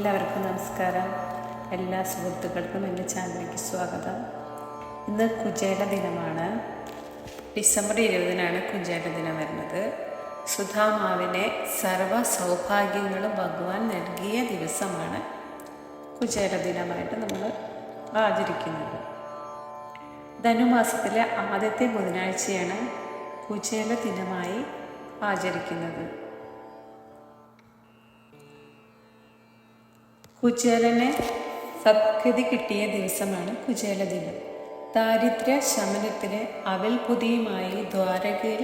എല്ലാവർക്കും നമസ്കാരം. എല്ലാ സുഹൃത്തുക്കൾക്കും എൻ്റെ ചാനലിലേക്ക് സ്വാഗതം. ഇന്ന് കുചേല ദിനമാണ്. ഡിസംബർ 20-നാണ് കുചേല ദിനം വരുന്നത്. സുധാമാവിനെ സർവ്വ സൗഭാഗ്യങ്ങളും ഭഗവാൻ നൽകിയ ദിവസമാണ് കുചേല ദിനമായിട്ട് നമ്മൾ ആചരിക്കുന്നത്. ധനുമാസത്തിലെ ആദ്യത്തെ ബുധനാഴ്ചയാണ് കുചേല ദിനമായി ആചരിക്കുന്നത്. കുചേലന് സദ്ഗതി കിട്ടിയ ദിവസമാണ് കുചേല ദിനം. ദാരിദ്ര്യ ശമനത്തിന് അവൽ പൊതിയുമായി ദ്വാരകയിൽ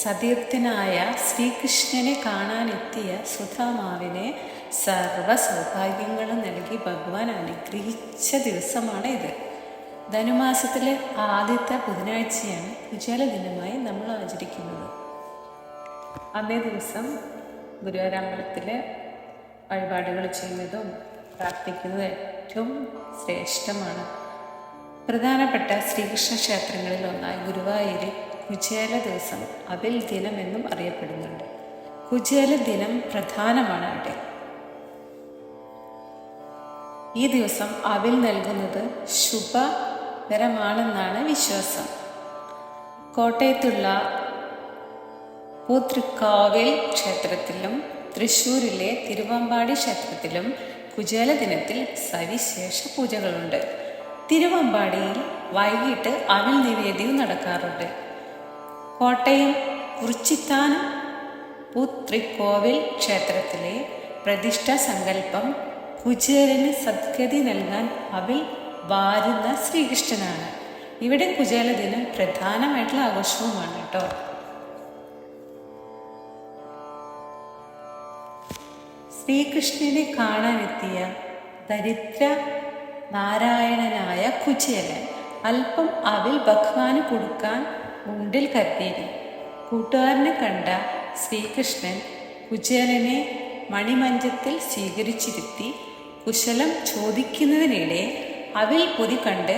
സതീർത്ഥനായ ശ്രീകൃഷ്ണനെ കാണാനെത്തിയ സുധാമാവിനെ സർവ്വ സൗഭാഗ്യങ്ങളും നൽകി ഭഗവാൻ അനുഗ്രഹിച്ച ദിവസമാണ് ഇത്. ധനുമാസത്തിലെ ആദ്യത്തെ ബുധനാഴ്ചയാണ് കുചേല ദിനമായി നമ്മൾ ആചരിക്കുന്നത്. അന്നേ ദിവസം ഗുരുവായൂരമ്പലത്തിൽ വഴിപാടുകൾ ചെയ്യുന്നതും പ്രാർത്ഥിക്കുന്നത് ഏറ്റവും ശ്രേഷ്ഠമാണ്. പ്രധാനപ്പെട്ട ശ്രീകൃഷ്ണ ക്ഷേത്രങ്ങളിൽ ഒന്നായ ഗുരുവായൂരിൽ കുചേല ദിവസം അവിൽ ദിനം എന്നും അറിയപ്പെടുന്നുണ്ട്. കുചേല ദിനം പ്രധാനമാണ് അവിടെ. ഈ ദിവസം അവിൽ നൽകുന്നത് ശുഭകരമാണെന്നാണ് വിശ്വാസം. കോട്ടയത്തുള്ള പൂതൃക്കാവിൽ ക്ഷേത്രത്തിലും തൃശ്ശൂരിലെ തിരുവമ്പാടി ക്ഷേത്രത്തിലും കുചേല ദിനത്തിൽ സവിശേഷ പൂജകളുണ്ട്. തിരുവമ്പാടിയിൽ വൈകിട്ട് അവിൽ നിവേദ്യവും നടക്കാറുണ്ട്. കോട്ടയം കുറിച്ചിത്താനം പൂതൃക്കോവിൽ ക്ഷേത്രത്തിലെ പ്രതിഷ്ഠാ സങ്കല്പം കുചേലന് സദ്ഗതി നൽകാൻ അവിൽ വാരുന്ന ശ്രീകൃഷ്ണനാണ്. ഇവിടെ കുചേല ദിനം പ്രധാനമായിട്ടുള്ള ആഘോഷവുമാണ് കേട്ടോ. ശ്രീകൃഷ്ണനെ കാണാനെത്തിയ ദരിദ്ര നാരായണനായ കുചേലൻ അല്പം അവിൽ ഭഗവാന് കൊടുക്കാൻ മുണ്ടിൽ കരുതിയിരുന്നു. കൂട്ടുകാരനെ കണ്ട ശ്രീകൃഷ്ണൻ കുചേലനെ മണിമഞ്ചത്തിൽ സ്വീകരിച്ചിരുത്തി കുശലം ചോദിക്കുന്നതിനിടെ അവിൽ പൊതി കണ്ട്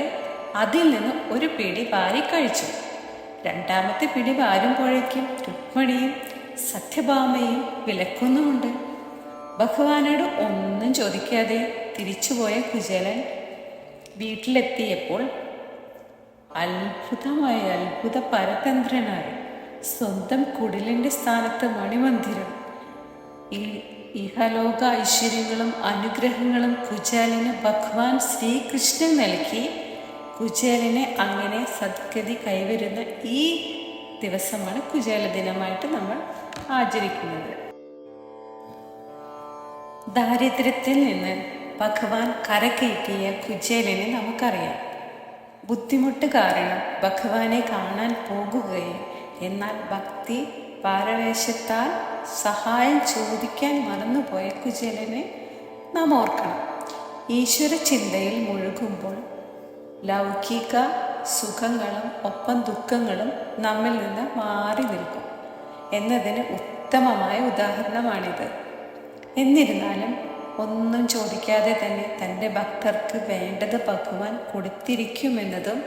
അതിൽ നിന്ന് ഒരു പിടി വാരി കഴിച്ചു. രണ്ടാമത്തെ പിടി വാരുമ്പോഴേക്കും രുക്മിണിയും സത്യഭാമയും വിലക്കുന്നുമുണ്ട്. ഭഗവാനോട് ഒന്നും ചോദിക്കാതെ തിരിച്ചുപോയ കുചേലൻ വീട്ടിലെത്തിയപ്പോൾ അത്ഭുത പരതന്ത്രനായി. സ്വന്തം കുടിലിൻ്റെ സ്ഥാനത്ത് മണിമന്ദിരം. ഇഹലോക ഐശ്വര്യങ്ങളും അനുഗ്രഹങ്ങളും കുചേലന് ഭഗവാൻ ശ്രീകൃഷ്ണൻ നൽകി. കുചേലനെ അങ്ങനെ സദ്ഗതി കൈവരുന്ന ഈ ദിവസമാണ് കുചേല ദിനമായിട്ട് നമ്മൾ ആചരിക്കുന്നത്. ദാരിദ്ര്യത്തിൽ നിന്ന് ഭഗവാൻ കരകയറ്റിയ കുചേലനെ നമുക്കറിയാം. ബുദ്ധിമുട്ട് കാരണം ഭഗവാനെ കാണാൻ പോകുകയും എന്നാൽ ഭക്തി പാരവേശത്താൽ സഹായം ചോദിക്കാൻ മറന്നുപോയ കുചേലനെ നാം ഓർക്കണം. ഈശ്വര ചിന്തയിൽ മുഴുകുമ്പോൾ ലൗകിക സുഖങ്ങളും ഒപ്പം ദുഃഖങ്ങളും നമ്മിൽ നിന്ന് മാറി നിൽക്കും എന്നതിന് ഉത്തമമായ ഉദാഹരണമാണിത്. എന്നിരുന്നാലും ഒന്നും ചോദിക്കാതെ തന്നെ തൻ്റെ ഭക്തർക്ക് വേണ്ടത് ഭഗവാൻ കൊടുത്തിരിക്കുമെന്നതും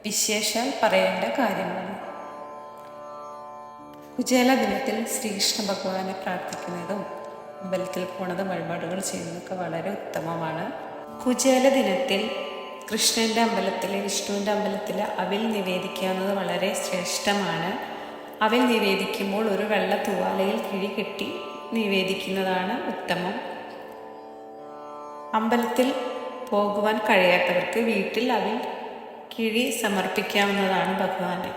വിശേഷാൽ പറയേണ്ട കാര്യമാണ്. കുചേല ദിനത്തിൽ ശ്രീകൃഷ്ണ ഭഗവാനെ പ്രാർത്ഥിക്കുന്നതും അമ്പലത്തിൽ പോണതും വഴിപാടുകൾ ചെയ്യുന്നതൊക്കെ വളരെ ഉത്തമമാണ്. കുചേല ദിനത്തിൽ കൃഷ്ണൻ്റെ അമ്പലത്തിൽ വിഷ്ണുവിൻ്റെ അമ്പലത്തിൽ അവിൽ നിവേദിക്കാവുന്നത് വളരെ ശ്രേഷ്ഠമാണ്. അവിൽ നിവേദിക്കുമ്പോൾ ഒരു വെള്ള തൂവാലയിൽ കിഴി കെട്ടി നിവേദിക്കുന്നതാണ് ഉത്തമം. അമ്പലത്തിൽ പോകുവാൻ കഴിയാത്തവർക്ക് വീട്ടിൽ അവിൽ കിഴി സമർപ്പിക്കാവുന്നതാണ് ഭഗവാന്.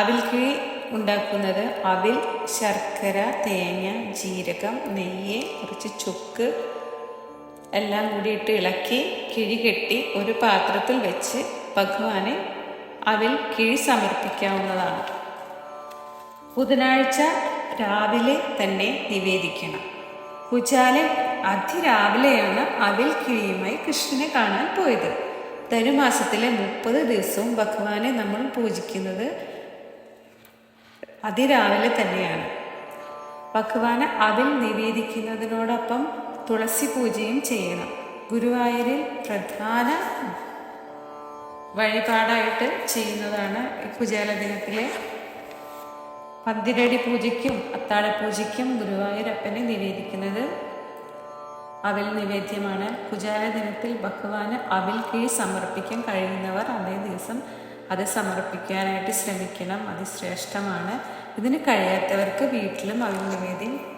അവിൽ കിഴി ഉണ്ടാക്കുന്നത് അവിൽ, ശർക്കര, തേങ്ങ, ജീരകം, നെയ്യ്, കുറച്ച് ചുക്ക് എല്ലാം കൂടിയിട്ട് ഇളക്കി കിഴി കെട്ടി ഒരു പാത്രത്തിൽ വെച്ച് ഭഗവാന് അവിൽ കിഴി സമർപ്പിക്കാവുന്നതാണ്. ബുധനാഴ്ച രാവിലെ തന്നെ നിവേദിക്കണം. കുചേലൻ അതിരാവിലെയാണ് അവിൽ കിഴിയുമായി കൃഷ്ണനെ കാണാൻ പോയത്. ധനുമാസത്തിലെ 30 ദിവസവും ഭഗവാനെ നമ്മൾ പൂജിക്കുന്നത് അതിരാവിലെ തന്നെയാണ്. ഭഗവാന് അവിൽ നിവേദിക്കുന്നതിനോടൊപ്പം തുളസി പൂജയും ചെയ്യണം. ഗുരുവായൂരിൽ പ്രധാന വഴിപാടായിട്ട് ചെയ്യുന്നതാണ് കുചേല ദിനത്തിലെ പന്തിരടി പൂജയ്ക്കും അത്താഴ പൂജയ്ക്കും ഗുരുവായൂരപ്പനെ നിവേദിക്കുന്നത് അവിൽ നിവേദ്യമാണ്. കുചേല ദിനത്തിൽ ഭഗവാന് അവിൽ കിഴി സമർപ്പിക്കാൻ കഴിയുന്നവർ അന്നേ ദിവസം അത് സമർപ്പിക്കാനായിട്ട് ശ്രമിക്കണം. അതിശ്രേഷ്ഠമാണ്. ഇതിന് കഴിയാത്തവർക്ക് വീട്ടിലും അവിൽ നിവേദ്യം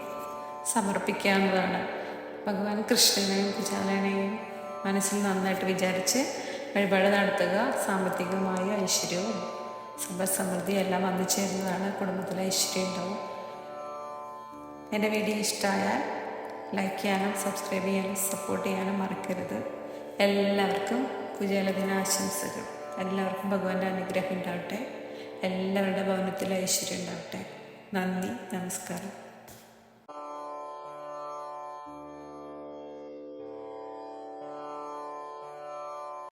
സമർപ്പിക്കാവുന്നതാണ്. ഭഗവാൻ കൃഷ്ണനെയും കുചേലനെയും മനസ്സിൽ നന്നായിട്ട് വിചാരിച്ച് വഴിപാട് നടത്തുക. സാമ്പത്തികമായ ഐശ്വര്യവും സമ്പദ്സമൃദ്ധിയും എല്ലാം വന്നു ചേരുന്നതാണ്. കുടുംബത്തിൽ ഐശ്വര്യം ഉണ്ടാവും. എൻ്റെ വീഡിയോ ഇഷ്ടമായാൽ ലൈക്ക് ചെയ്യാനും സബ്സ്ക്രൈബ് ചെയ്യാനും സപ്പോർട്ട് ചെയ്യാനും മറക്കരുത്. എല്ലാവർക്കും കുചേല ദിനാശംസകൾ. എല്ലാവർക്കും ഭഗവാന്റെ അനുഗ്രഹം ഉണ്ടാവട്ടെ. എല്ലാവരുടെ ഭവനത്തിൽ ഐശ്വര്യം ഉണ്ടാവട്ടെ. നന്ദി, നമസ്കാരം.